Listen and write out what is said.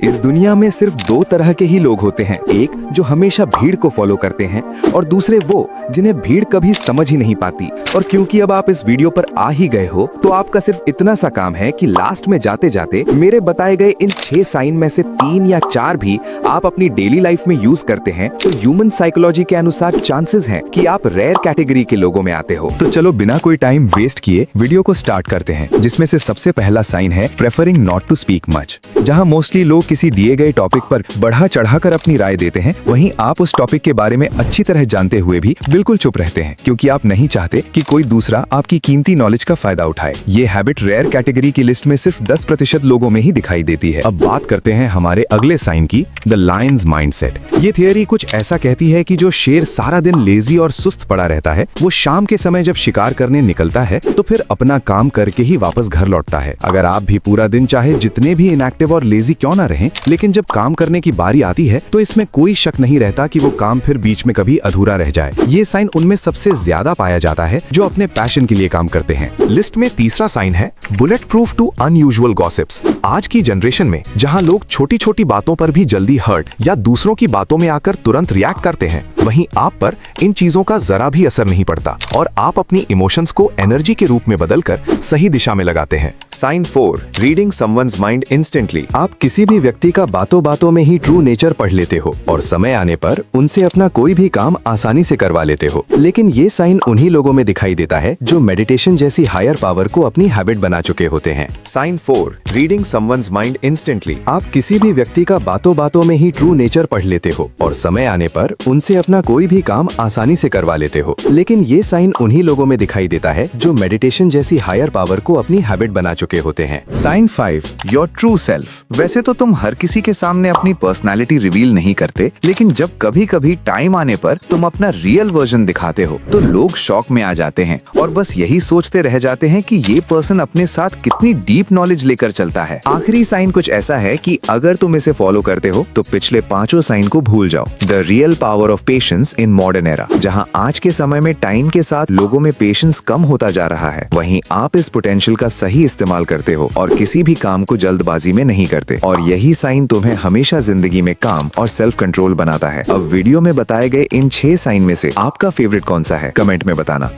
इस दुनिया में सिर्फ दो तरह के ही लोग होते हैं, एक जो हमेशा भीड़ को फॉलो करते हैं और दूसरे वो जिन्हें भीड़ कभी समझ ही नहीं पाती। और क्योंकि अब आप इस वीडियो पर आ ही गए हो तो आपका सिर्फ इतना सा काम है कि लास्ट में जाते जाते मेरे बताए गए इन 6 साइन में से 3 या 4 भी आप अपनी डेली लाइफ में यूज करते हैं तो ह्यूमन साइकोलॉजी के अनुसार चांसेस हैं कि आप रेयर कैटेगरी के लोगों में आते हो। तो चलो बिना कोई टाइम वेस्ट किए वीडियो को स्टार्ट करते हैं, जिसमें से सबसे पहला साइन है preferring not to speak much. जहां मोस्टली लोग किसी दिए गए टॉपिक पर बढ़ा चढ़ाकर अपनी राय देते हैं, वहीं आप उस टॉपिक के बारे में अच्छी तरह जानते हुए भी बिल्कुल चुप रहते हैं, क्योंकि आप नहीं चाहते कि कोई दूसरा आपकी कीमती नॉलेज का फायदा उठाए। ये हैबिट रेयर कैटेगरी की लिस्ट में सिर्फ 10% लोगों में ही दिखाई देती है। अब बात करते हैं हमारे अगले साइन की, द लायंस माइंडसेट। ये थियरी कुछ ऐसा कहती है कि जो शेर सारा दिन लेजी और सुस्त पड़ा रहता है, वो शाम के समय जब शिकार करने निकलता है तो फिर अपना काम करके ही वापस घर लौटता है। अगर आप भी पूरा दिन चाहे जितने भी इनएक्टिव और लेजी क्यों ना रहें, लेकिन जब काम करने की बारी आती है तो इसमें कोई शक नहीं रहता कि वो काम फिर बीच में कभी अधूरा रह जाए। ये साइन उनमें सबसे ज्यादा पाया जाता है जो अपने पैशन के लिए काम करते हैं। लिस्ट में तीसरा साइन है bullet proof to unusual gossips. आज की जनरेशन में जहां लोग छोटी छोटी बातों पर भी जल्दी हर्ट या दूसरों की बातों में आकर तुरंत रिएक्ट करते हैं, वहीं आप पर इन चीजों का जरा भी असर नहीं पड़ता और आप अपनी इमोशंस को एनर्जी के रूप में बदलकर सही दिशा में लगाते हैं। Sign 4, reading someone's mind instantly. आप किसी भी व्यक्ति का बातों बातों में ही ट्रू नेचर पढ़ लेते हो और समय आने पर उनसे अपना कोई भी काम आसानी से करवा लेते हो। लेकिन ये साइन उन्हीं लोगों में दिखाई देता है जो मेडिटेशन जैसी हायर पावर को अपनी हैबिट बना चुके होते हैं। Sign 4, reading someone's mind instantly. आप किसी भी व्यक्ति का बातों बातों में ही ट्रू नेचर पढ़ लेते हो और समय आने पर उनसे अपना कोई भी काम आसानी से करवा लेते हो। लेकिन ये साइन उन्हीं लोगों में दिखाई देता है जो मेडिटेशन जैसी हायर पावर को अपनी हैबिट बना चुके होते हैं। Sign 5, your true self. वैसे तो तुम हर किसी के सामने अपनी पर्सनालिटी रिवील नहीं करते, लेकिन जब कभी कभी टाइम आने पर तुम अपना रियल वर्जन दिखाते हो तो लोग शॉक में आ जाते हैं और बस यही सोचते रह जाते हैं कि ये पर्सन अपने साथ कितनी डीप नॉलेज लेकर चलता है। आखिरी साइन कुछ ऐसा है कि अगर तुम इसे फॉलो करते हो तो पिछले 5 साइन को भूल जाओ। The real power of patience in modern era. जहां आज के समय में टाइम के साथ लोगों में पेशेंस कम होता जा रहा है, वहीं आप इस पोटेंशियल का सही इस्तेमाल करते हो और किसी भी काम को जल्दबाजी में नहीं करते, और यही साइन तुम्हें हमेशा जिंदगी में काम और सेल्फ कंट्रोल बनाता है। अब वीडियो में बताए गए इन 6 साइन में से आपका फेवरेट कौन सा है, कमेंट में बताना।